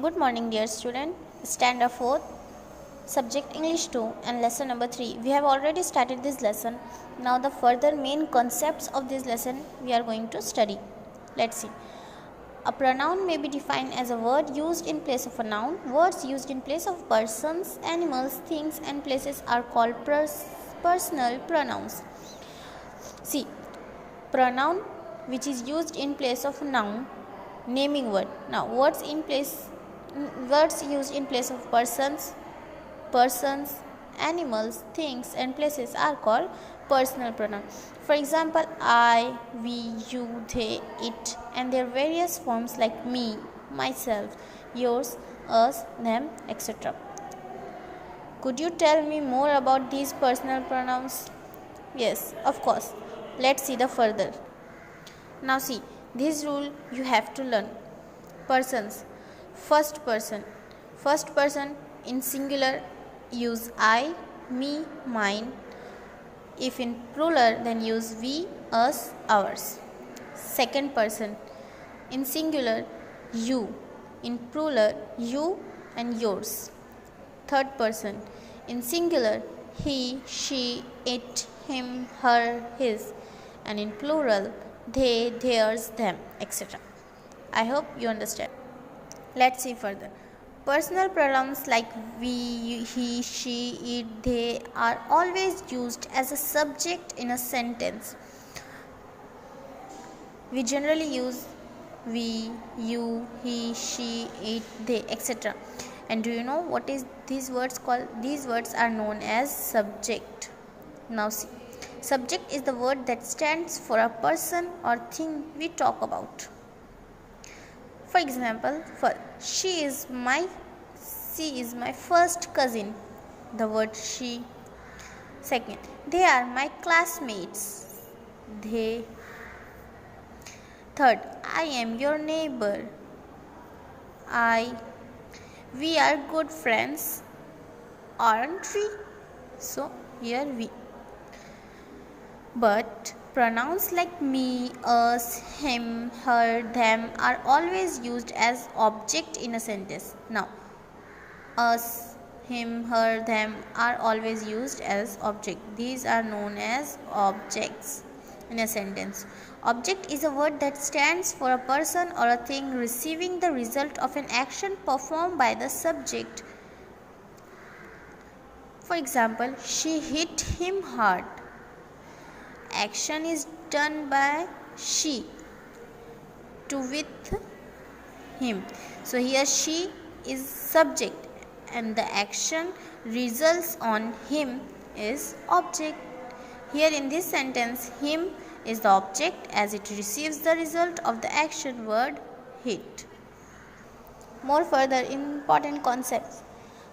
Good morning, dear student. Standard 4, subject English 2 and lesson number 3. We have already started this lesson. Now the further main concepts of this lesson we are going to study. Let's see. A pronoun may be defined as a word used in place of a noun. Words used in place of persons, animals, things and places are called personal pronouns. See, pronoun which is used in place of noun, naming word. Now words used in place of persons, animals, things and places are called personal pronouns. For example, I, we, you, they, it and their various forms like me, myself, yours, us, them, etc. Could you tell me more about these personal pronouns? Yes, of course. Let's see the further. Now see, this rule you have to learn. Persons. First person in singular use I, me, mine. If in plural then use we, us, ours. Second person in singular you, in plural you and yours. Third person in singular he, she, it, him, her, his, and in plural they, theirs, them, etc. I hope you understand. Let's see further. Personal pronouns like we, he, she, it, they are always used as a subject in a sentence. We generally use we, you, he, she, it, they, etc. And do you know what is these words called? These words are known as subject. Now see, subject is the word that stands for a person or thing we talk about. For example, she is my first cousin. The word she. Second, they are my classmates. They. Third, I am your neighbor. I. We are good friends, aren't we? So here we. But pronouns like me, us, him, her, them are always used as object in a sentence. Now, us, him, her, them are always used as object. These are known as objects in a sentence. Object is a word that stands for a person or a thing receiving the result of an action performed by the subject. For example, she hit him hard. Action is done by she to with him. So here she is subject and the action results on him is object. Here in this sentence, him is the object as it receives the result of the action word hit. More further important concepts.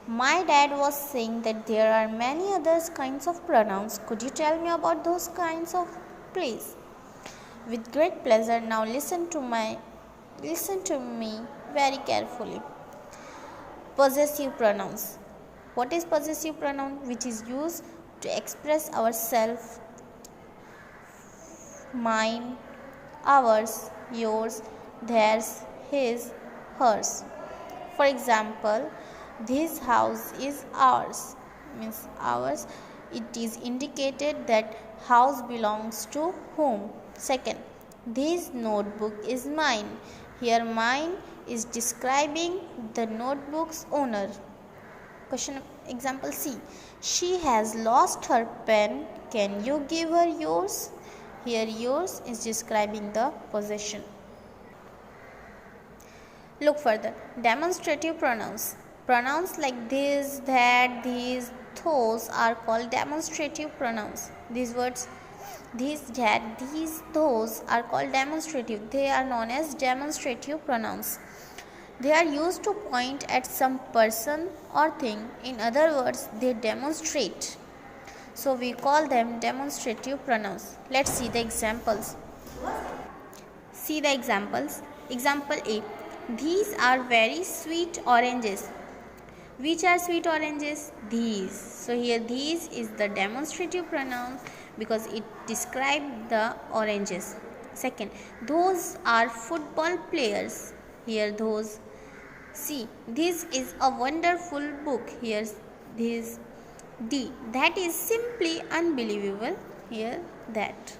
My dad was saying that there are many other kinds of pronouns. Could you tell me about those kinds of, please? With great pleasure. Now listen to me very carefully. Possessive pronouns. What is possessive pronoun? Which is used to express ourselves, mine, ours, yours, theirs, his, hers. For example, this house is ours, means ours. It is indicated that house belongs to whom. Second, this notebook is mine. Here mine is describing the notebook's owner. Question example C. She has lost her pen. Can you give her yours? Here yours is describing the possession. Look further. Demonstrative pronouns. Pronouns like this, that, these, those are called demonstrative pronouns. These words, these, that, these, those are called demonstrative. They are known as demonstrative pronouns. They are used to point at some person or thing. In other words, they demonstrate. So we call them demonstrative pronouns. Let's see the examples. See the examples. Example A. These are very sweet oranges. Which are sweet oranges? These. So here these is the demonstrative pronoun because it describes the oranges. Second, those are football players. Here those See, this is a wonderful book. Here's this D. That is simply unbelievable. Here, that.